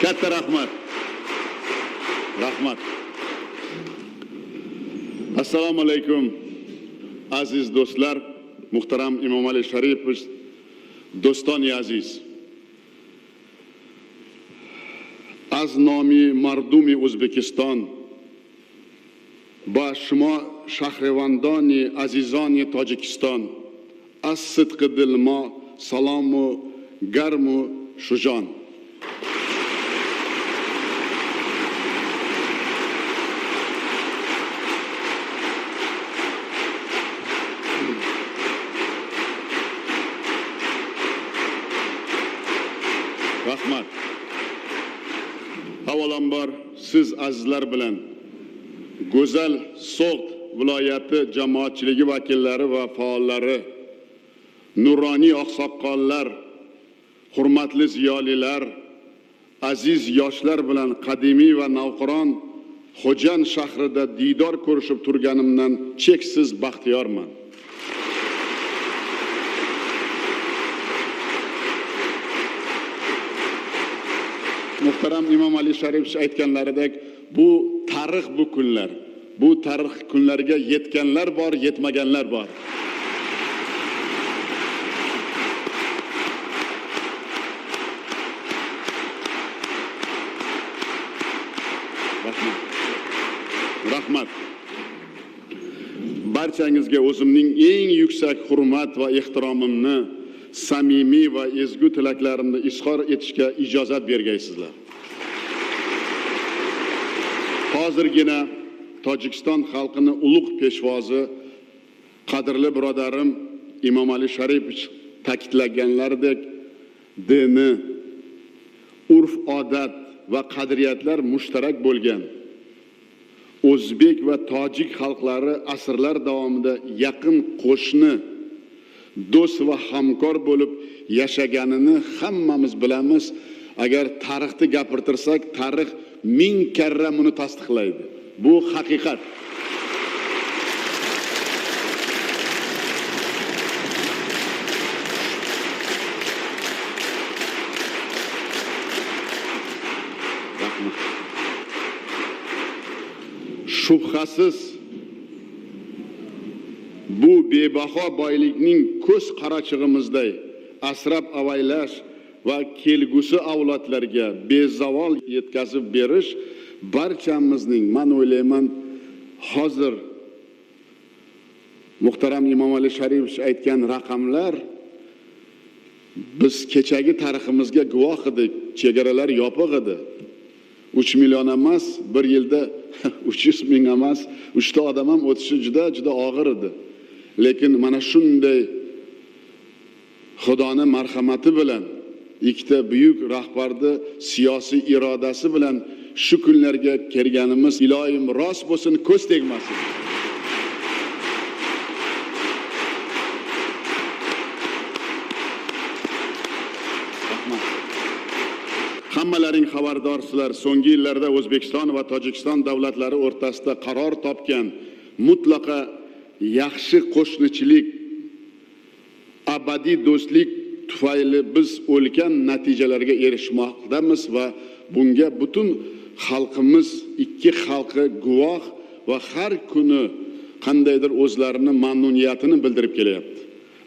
Katta rahmat. Rahmat. Assalomu alaykum. Aziz do'stlar, muhtaram Imomali Sharipov, do'stoni aziz. Az nomi mardumi O'zbekiston ba shuma shahrivandoni azizoni Tojikiston. Az sidqi dilmo salomu garmu shujon. Rahmat. Avvalambor siz azizlar bilan go'zal So'g'd viloyati jamoatchiligi vakillari va faollari, nuroniy oqsoqollar, hurmatli ziyolilar, aziz yoshlar bilan qadimiy va navqiron Xo'jan shahrida diydor ko'rishib turganimdan cheksiz baxtiyorman. Muhtaram Imomali Sharipov aytganlaridek, bu tarix bu kunlar. Bu tarix kunlariga yetganlar bor, yetmaganlar bor. Rahmat. Barchangizga o'zimning eng yuksak hurmat va ehtiromimni, samimiy va ezgu tilaklarimni izhor etishga ijozat bergaysizlar. Hozirgina Tojikiston xalqini ulug' peshvozi, qadrli birodarim Imomali Sharipov ta'kidlaganlaridek, dini, urf-odat va qadriyatlar mushtarak bo'lgan O'zbek va Tojik xalqlari asrlar davomida yaqin qo'shni, do'st va hamkor bo'lib yashaganini hammamiz bilamiz. Agar tarixni gapirtirsak, tarix ming karra buni tasdiqlaydi. Bu haqiqat. Shubhasiz bu bebaho boylikning ko'z qarachig'imizday asrab avaylash va kelgusi avlodlarga bezavol yetkazib berish barchamizning, men o'ylayman, hozir muhtaram Imomali Sharipov aytgan raqamlar biz kechagi tariximizga guvoh edik. Chegaralar yopiq edi. 3 million emas, bir yilda 300 ming emas, 3 ta odam ham o'tishi juda og'ir edi. Lekin mana shunday Xudoning marhamati bilan, ikkita buyuk rahbarni siyosiy irodasi bilan shu kunlarga kelganimiz iloyim rost bo'lsin, ko'z tegmasin. Hammalaring xabardorsizlar, so'nggi yillarda O'zbekiston va Tojikiston davlatlari o'rtasida qaror topgan mutlaqo yaxshi qo'shnichilik, abadiy do'stlik tufayli biz ulkan natijalarga erishmoqdamiz va bunga butun xalqimiz, ikki xalqi guvoh va har kuni qandaydir o'zlarini mamnuniyatini bildirib kelyapti.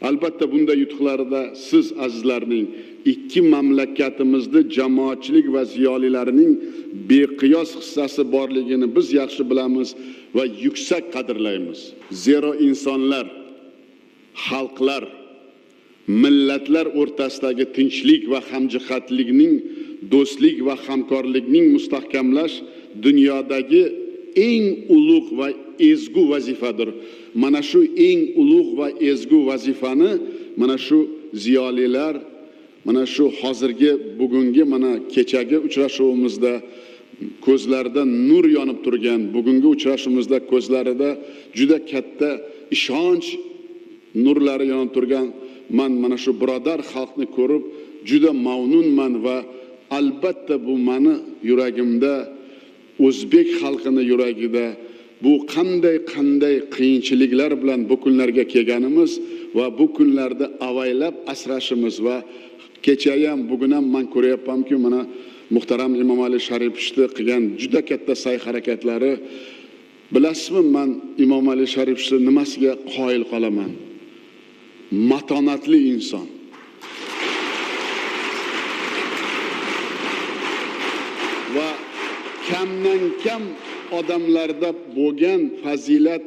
Albatta bunda yutuqlarda siz azizlarning, ikki mamlakatimizda jamoatchilik va ziyolilarining beqiyos hissasi borligini biz yaxshi bilamiz va yuksak qadrlaymiz. Zero insonlar, xalqlar, millatlar o'rtasidagi tinchlik va hamjihatlikning, do'stlik va hamkorlikning mustahkamlash dunyodagi eng ulug' va ezgu vazifadir. Mana shu eng ulug' va ezgu vazifani mana shu ziyolilar, mana shu hozirgi bugungi mana kechagi uchrashuvimizda ko'zlarida nur yonib turgan, bugungi uchrashuvimizda ko'zlarida juda katta ishonch nurlari yonib turgan mana shu birodar xalqni ko'rib juda mamnunman va albatta bu meni yuragimda, O'zbek xalqini yuragida bu qanday qiyinchiliklar bilan bu kunlarga kelganimiz va bu kunlarda avaylab asrashimiz va kecha ham bugun ham men ko'ryapmanki, mana muhtaram Emomali Sharipovni qilgan juda katta sa'y-harakatlari, bilasizmi, men Emomali Sharipovni nimasiga qoyil qolaman? Matonatli inson. Va kamdan kam odamlarda bo'lgan fazilat,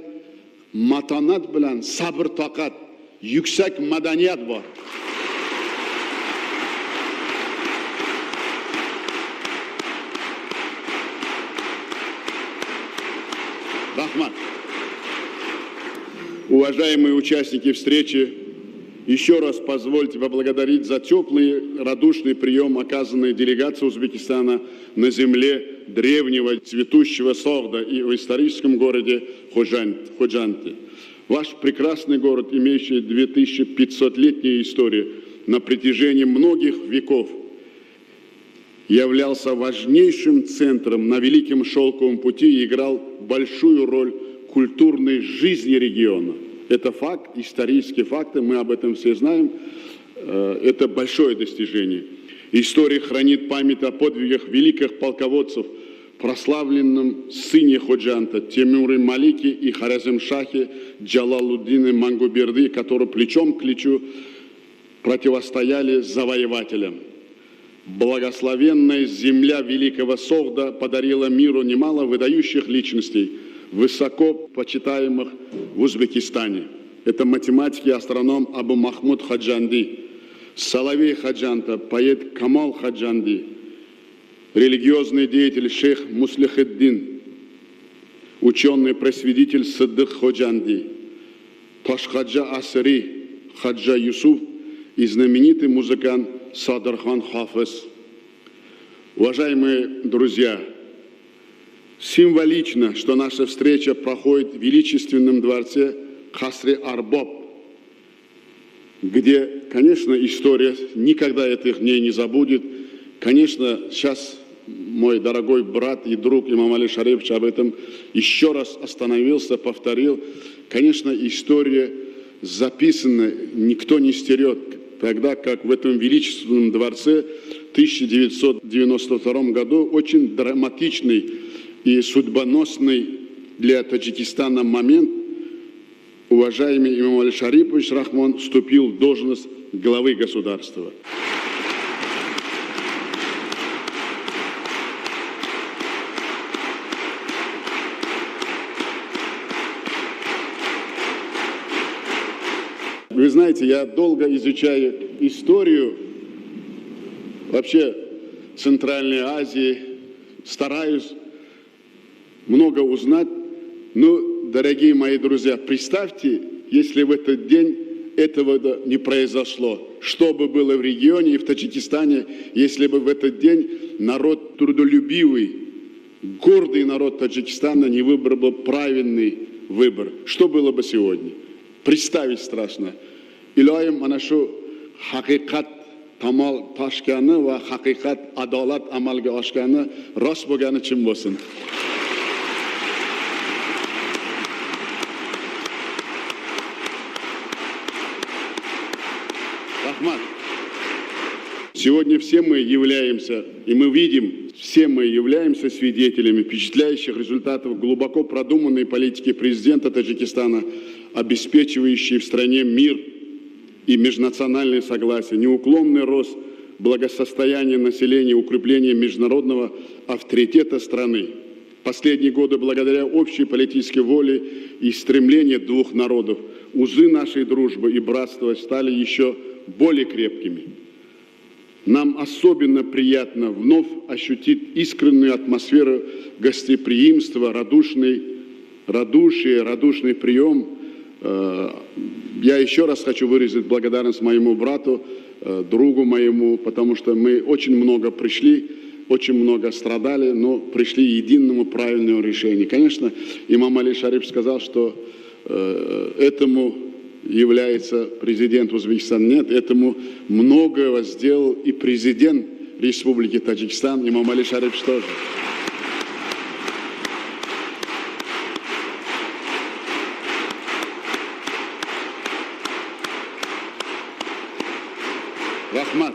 matonat bilan sabr, toqat, yuksak madaniyat bor. Rahmat. Уважаемые участники встречи, еще раз позвольте поблагодарить за теплый, радушный прием, оказанный делегацией Узбекистана на земле древнего цветущего Согда и в историческом городе Ходжанте. Ваш прекрасный город, имеющий 2500-летнюю историю, на протяжении многих веков являлся важнейшим центром на Великом Шелковом пути и играл большую роль в культурной жизни региона. Это факт, исторические факты, мы об этом все знаем. Это большое достижение. История хранит память о подвигах великих полководцев, прославленном сыне Ходжанта Тимуре Малике и Хорезм-Шахе Джалалуддине Мангуберди, которые плечом к плечу противостояли завоевателям. Благословенная земля Великого Согда подарила миру немало выдающих личностей, высоко почитаемых в Узбекистане. Это математик и астроном Абу Махмуд Ходжанди, Соловей Ходжанта, поэт Камал Ходжанди, религиозный деятель шейх Муслихеддин, ученый-просветитель Саддык Ходжанди, Ташхаджа Асри Хаджа Юсуф и знаменитый музыкант Садархан Хафиз. Уважаемые друзья, символично, что наша встреча проходит в величественном дворце Касри Арбаб, где, конечно, история никогда этих дней не забудет. Конечно, сейчас мой дорогой брат и друг Эмомали Шарипович об этом еще раз остановился, повторил. Конечно, история записана, никто не стерет. Тогда как в этом величественном дворце в 1992 году очень драматичный и судьбоносный для Таджикистана момент, уважаемый Эмомали Шарипович Рахмон вступил в должность главы государства. Вы знаете, я долго изучаю историю вообще Центральной Азии, стараюсь много узнать. Но, дорогие мои друзья, представьте, если в этот день этого не произошло. Что бы было в регионе и в Таджикистане, если бы в этот день народ трудолюбивый, гордый народ Таджикистана не выбрал бы правильный выбор. Что было бы сегодня? Представить страшно. Илоим анашу хакикат тамал ташканы ва хакикат адалат амалга ашканы рас bo'lgani chin bo'lsin. Рахмат. Сегодня все мы являемся, и мы видим, все мы являемся свидетелями впечатляющих результатов глубоко продуманной политики президента Таджикистана, обеспечивающей в стране мир и межнациональное согласие, неуклонный рост благосостояния населения, укрепление международного авторитета страны. Последние годы, благодаря общей политической воле и стремлению двух народов, узы нашей дружбы и братства стали еще более крепкими. Нам особенно приятно вновь ощутить искреннюю атмосферу гостеприимства, радушный прием. Я еще раз хочу выразить благодарность моему брату, другу моему, потому что мы очень много пришли, очень много страдали, но пришли к единому правильному решению. Конечно, Эмомали Шарипов сказал, что этому является президент Узбекистана. Нет, этому многого сделал и президент Республики Таджикистан, Эмомали Шарипов тоже. Рахмат.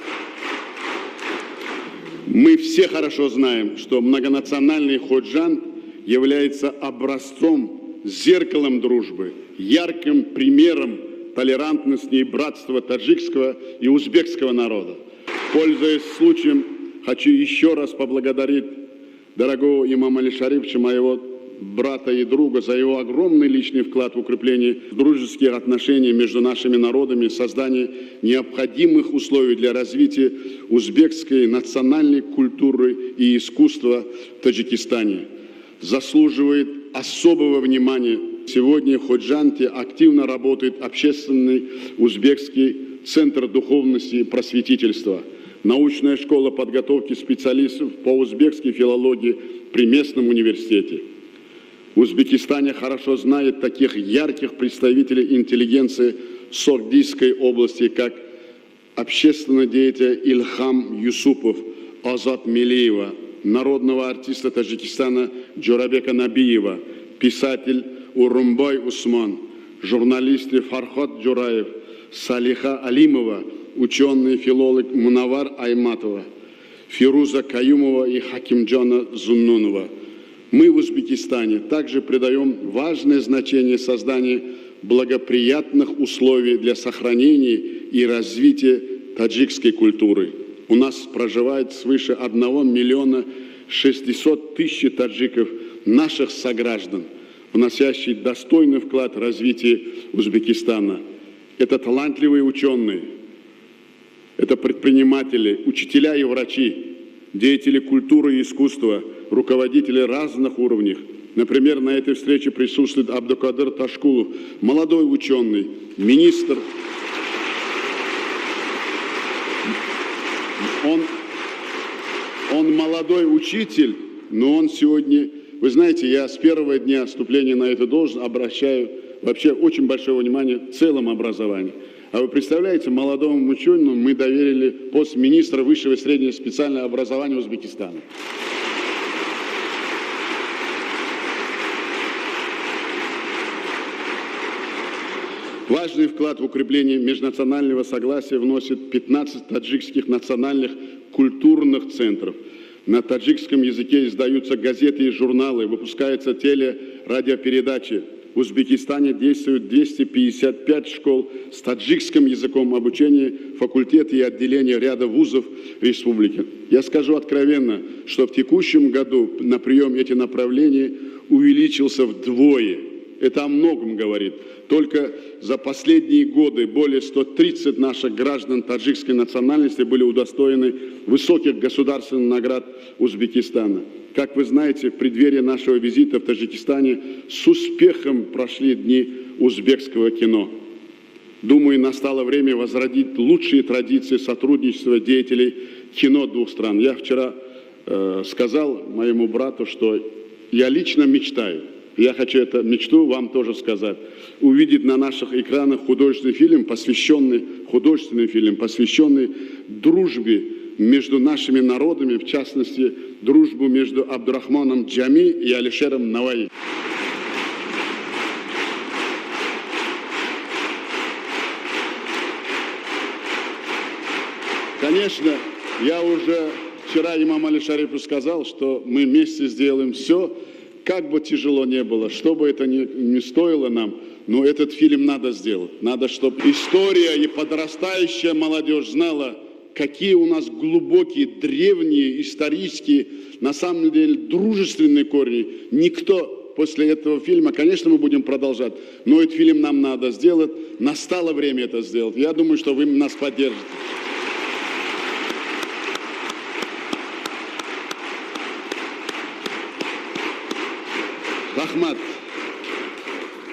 Мы все хорошо знаем, что многонациональный ходжан является образцом, зеркалом дружбы, ярким примером толерантности и братства таджикского и узбекского народа. Пользуясь случаем, хочу еще раз поблагодарить дорогого имама Али Шарифовича, моего брата и друга, за его огромный личный вклад в укрепление дружеских отношений между нашими народами, создание необходимых условий для развития узбекской национальной культуры и искусства в Таджикистане. Заслуживает особого внимания. Сегодня в Ходжанте активно работает общественный узбекский центр духовности и просветительства, научная школа подготовки специалистов по узбекской филологии при местном университете. В Узбекистане хорошо знают таких ярких представителей интеллигенции Согдийской области, как общественный деятель Ильхам Юсупов, Азат Милеева, народного артиста Таджикистана Джурабека Набиева, писатель Урумбай Усман, журналисты Фархат Джураев, Салиха Алимова, ученый филолог Мунавар Айматова, Фируза Каюмова и Хакимджана Зуннунова. Мы в Узбекистане также придаем важное значение созданию благоприятных условий для сохранения и развития таджикской культуры. У нас проживает свыше 1 миллиона 600 тысяч таджиков, наших сограждан, вносящих достойный вклад в развитие Узбекистана. Это талантливые ученые, это предприниматели, учителя и врачи, деятели культуры и искусства, руководители разных уровней. Например, на этой встрече присутствует Абдукадыр Ташкулов, молодой ученый, министр. Он молодой учитель, но он сегодня... Вы знаете, я с первого дня вступления на эту должность обращаю вообще очень большое внимание к целому образованию. А вы представляете, молодому ученому мы доверили пост министра высшего и среднего специального образования Узбекистана. Важный вклад в укрепление межнационального согласия вносит 15 таджикских национальных культурных центров. На таджикском языке издаются газеты и журналы, выпускаются телерадиопередачи. В Узбекистане действуют 255 школ с таджикским языком обучения, факультеты и отделения ряда вузов республики. Я скажу откровенно, что в текущем году на прием эти направления увеличился вдвое. Это о многом говорит. Только за последние годы более 130 наших граждан таджикской национальности были удостоены высоких государственных наград Узбекистана. Как вы знаете, в преддверии нашего визита в Таджикистане с успехом прошли дни узбекского кино. Думаю, настало время возродить лучшие традиции сотрудничества деятелей кино двух стран. Я вчера сказал моему брату, что я лично мечтаю. Я хочу эту мечту вам тоже сказать. Увидеть на наших экранах художественный фильм, посвященный дружбе между нашими народами, в частности, дружбу между Абдурахманом Джами и Алишером Наваи. Конечно, я уже вчера имаму Али Шарифу сказал, что мы вместе сделаем все, как бы тяжело не было, что бы это ни стоило нам, но этот фильм надо сделать. Надо, чтобы история и подрастающая молодежь знала, какие у нас глубокие, древние, исторические, на самом деле дружественные корни. Никто после этого фильма, конечно, мы будем продолжать, но этот фильм нам надо сделать. Настало время это сделать. Я думаю, что вы нас поддержите. Рахмат.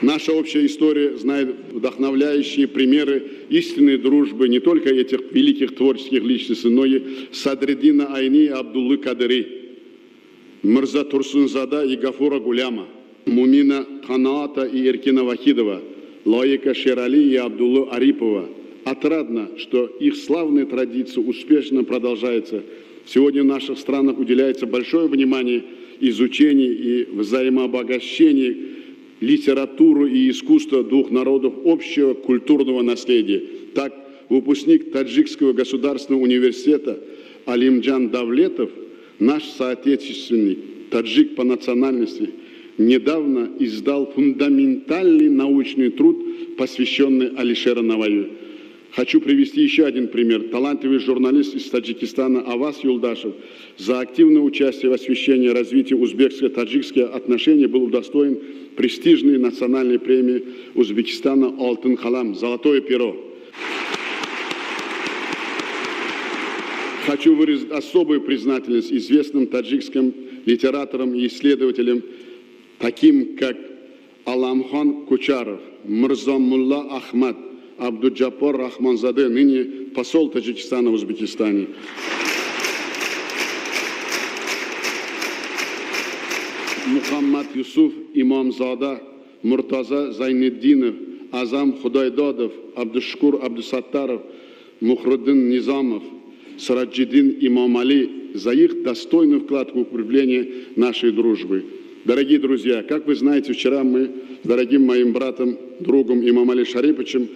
Наша общая история знает вдохновляющие примеры истинной дружбы не только этих великих творческих личностей, но и Садриддина Айни и Абдуллы Кадыри, Мирза Турсунзада и Гафура Гуляма, Мумина Канаата и Эркина Вахидова, Лаика Шерали и Абдуллы Арипова. Отрадно, что их славная традиция успешно продолжается. Сегодня в наших странах уделяется большое внимание изучению и взаимообогащению литературы и искусства двух народов общего культурного наследия. Так, выпускник Таджикского государственного университета Алимджан Давлетов, наш соотечественник, таджик по национальности, недавно издал фундаментальный научный труд, посвященный Алишеру Наваи. Хочу привести еще один пример. Талантливый журналист из Таджикистана Аваз Юлдашев за активное участие в освещении и развитии узбекско-таджикских отношений был удостоен престижной национальной премии Узбекистана «Алтын Халам» «Золотое перо». Хочу выразить особую признательность известным таджикским литераторам и исследователям, таким как Аламхан Кучаров, Мирзамулла Ахмад, Абдуджапар Рахманзаде, ныне посол Таджикистана в Узбекистане. Мухаммад Юсуф Имамзада, Муртаза Зайнеддинов, Азам Худайдадов, Абдушкур Абдусаттаров, Мухруддин Низамов, Сараджиддин Имамали за их достойный вклад в укрепление нашей дружбы. Дорогие друзья, как вы знаете, вчера мы с дорогим моим братом, другом Имамали Шариповичем,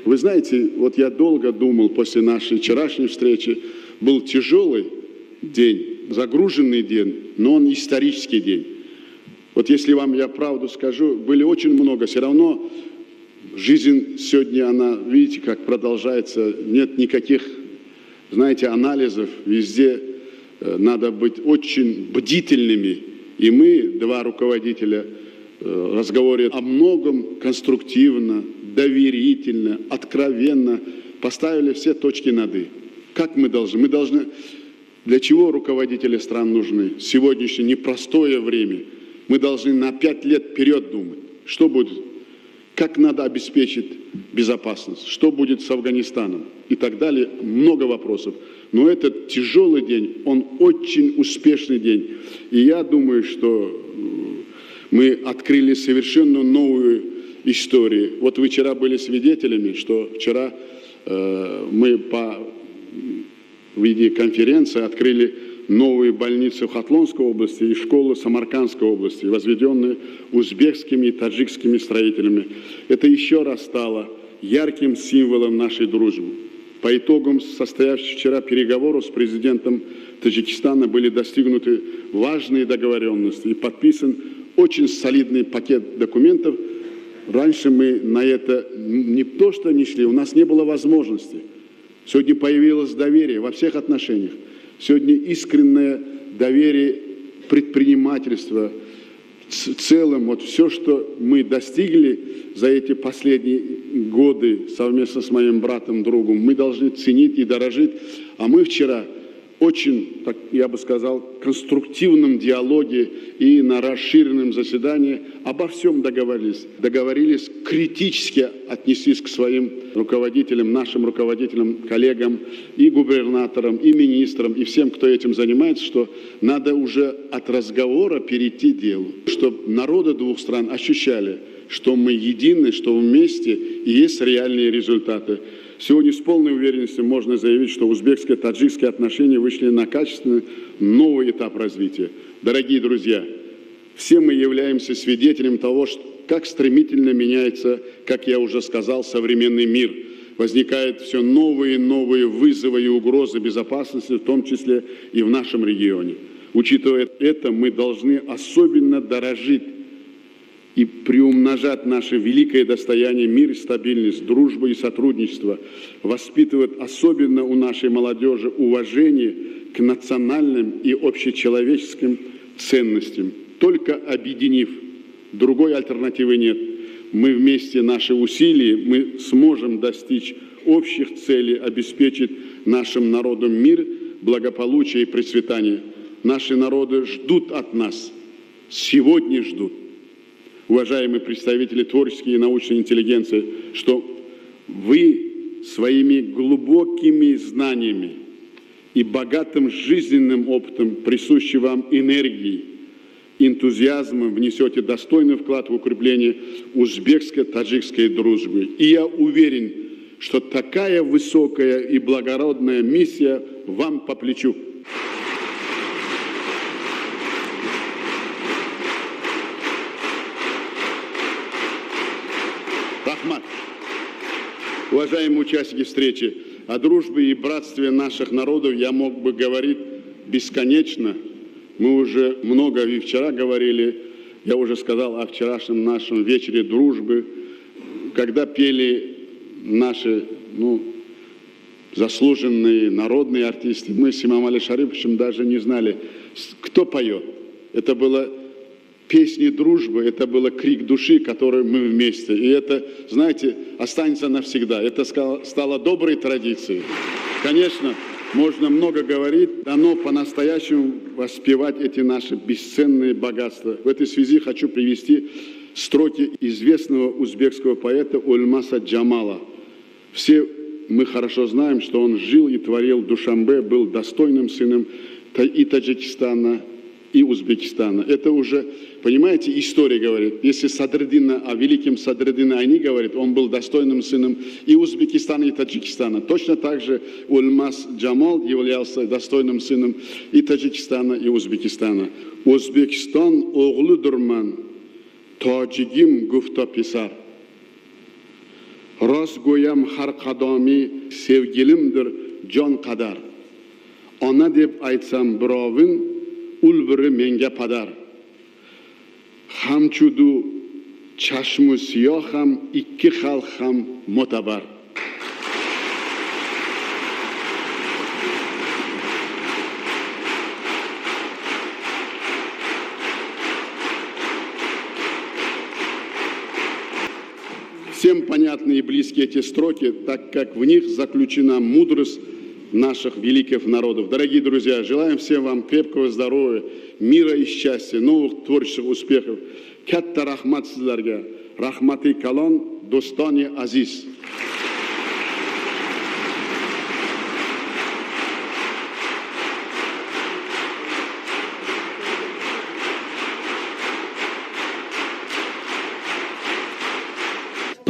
вы знаете, вот я долго думал после нашей вчерашней встречи, был тяжелый день, загруженный день, но он исторический день. Вот если вам я правду скажу, были очень много, все равно жизнь сегодня, она, видите, как продолжается, нет никаких, знаете, анализов, везде надо быть очень бдительными. И мы, два руководителя, разговариваем о многом конструктивно, доверительно, откровенно, поставили все точки над «и». Как мы должны? Мы должны... Для чего руководители стран нужны? Сегодняшнее непростое время. Мы должны на 5 лет вперед думать. Что будет? Как надо обеспечить безопасность? Что будет с Афганистаном? И так далее. Много вопросов. Но этот тяжелый день, он очень успешный день. И я думаю, что мы открыли совершенно новую историю. Вот вы вчера были свидетелями, что вчера мы по видеоконференции открыли новые больницы в Хатлонской области и школы в Самаркандской области, возведенные узбекскими и таджикскими строителями. Это еще раз стало ярким символом нашей дружбы. По итогам состоявшихся вчера переговоров с президентом Таджикистана были достигнуты важные договоренности и подписан очень солидный пакет документов. Раньше мы на это не то что не шли, у нас не было возможности. Сегодня появилось доверие во всех отношениях. Сегодня искреннее доверие предпринимательства. В целом, вот все, что мы достигли за эти последние годы совместно с моим братом, другом, мы должны ценить и дорожить. А мы вчера очень, так я бы сказал, конструктивном диалоге и на расширенном заседании обо всем договорились. Договорились критически отнестись к своим руководителям, нашим руководителям, коллегам и губернаторам, и министрам, и всем, кто этим занимается, что надо уже от разговора перейти к делу. Чтобы народы двух стран ощущали, что мы едины, что вместе, и есть реальные результаты. Сегодня с полной уверенностью можно заявить, что узбекско-таджикские отношения вышли на качественный новый этап развития. Дорогие друзья, все мы являемся свидетелями того, как стремительно меняется, как я уже сказал, современный мир. Возникают все новые и новые вызовы и угрозы безопасности, в том числе и в нашем регионе. Учитывая это, мы должны особенно дорожить и приумножать наше великое достояние мир, стабильность, дружба и сотрудничество, воспитывать особенно у нашей молодежи уважение к национальным и общечеловеческим ценностям. Только объединив, другой альтернативы нет. Мы вместе, наши усилия, мы сможем достичь общих целей, обеспечить нашим народам мир, благополучие и процветание. Наши народы ждут от нас, сегодня ждут. Уважаемые представители творческой и научной интеллигенции, что вы своими глубокими знаниями и богатым жизненным опытом, присущей вам энергией, энтузиазмом внесете достойный вклад в укрепление узбекско-таджикской дружбы. И я уверен, что такая высокая и благородная миссия вам по плечу. Рахмат. Уважаемые участники встречи, о дружбе и братстве наших народов я мог бы говорить бесконечно. Мы уже много и вчера говорили, я уже сказал о вчерашнем нашем вечере дружбы, когда пели наши, заслуженные народные артисты. Мы с Имамом Али Шариповичем даже не знали, кто поет. Это было песни дружбы, это был крик души, который мы вместе. И это, знаете, останется навсегда. Это стало доброй традицией. Конечно, можно много говорить, но по-настоящему воспевать эти наши бесценные богатства. В этой связи хочу привести строки известного узбекского поэта Ульмаса Джамала. Все мы хорошо знаем, что он жил и творил в Душанбе, был достойным сыном и Таджикистана, и Узбекистана. Это уже, понимаете, история говорит. Если Садриддина, о великом Садриддине Айни говорит, он был достойным сыном и Узбекистана, и Таджикистана. Точно так же Ульмас Джамал являлся достойным сыном и Таджикистана, и Узбекистана. Узбекистан оғлудурман, Таджигим гуфта писар. Рост гоям har qadomi sevgilimdir jon qadar. Ona deb aytsam birovin, ul biri menga padar. Hamchudu chashmu siyoh ham ikki xalq ham mo'tabar. Всем понятны и близки эти строки, так как в них заключена мудрость наших великих народов. Дорогие друзья, желаем всем вам крепкого здоровья, мира и счастья, новых творческих успехов. Katta rahmat sizlarga, rahmati kalon, do'stoni aziz.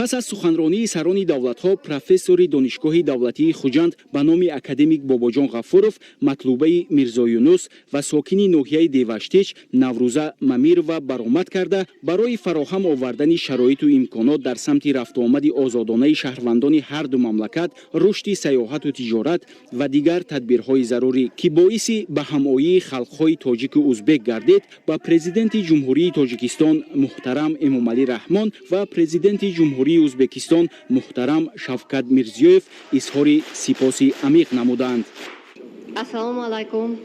پس از سخنرانی سران دولت‌ها پروفسور دانشگاه دولتی خوجند به نام اکادمیک باباجان غفورов مطلوبه میرزا یونس و ساکنی ناحیه دیوشتیچ نوروزه ممیر و برآمد کرده برای فراهم آوردن شرایط و امکانات در سمت رفت و آمد آزادانه شهروندان هر دو مملکت، رشد سیاحت و تجارت و دیگر تدبیرهای ضروری که باعث به همایی خلق‌های تاجیک و ازبک گردید، با پرزیدنت جمهوری تاجیکستان محترم امامعلی رحمان و پرزیدنت جمهوری ازبکستان محترم شفقت میرزیوف اظهار سپاس عمیق نمودند. Assalomu alaykum.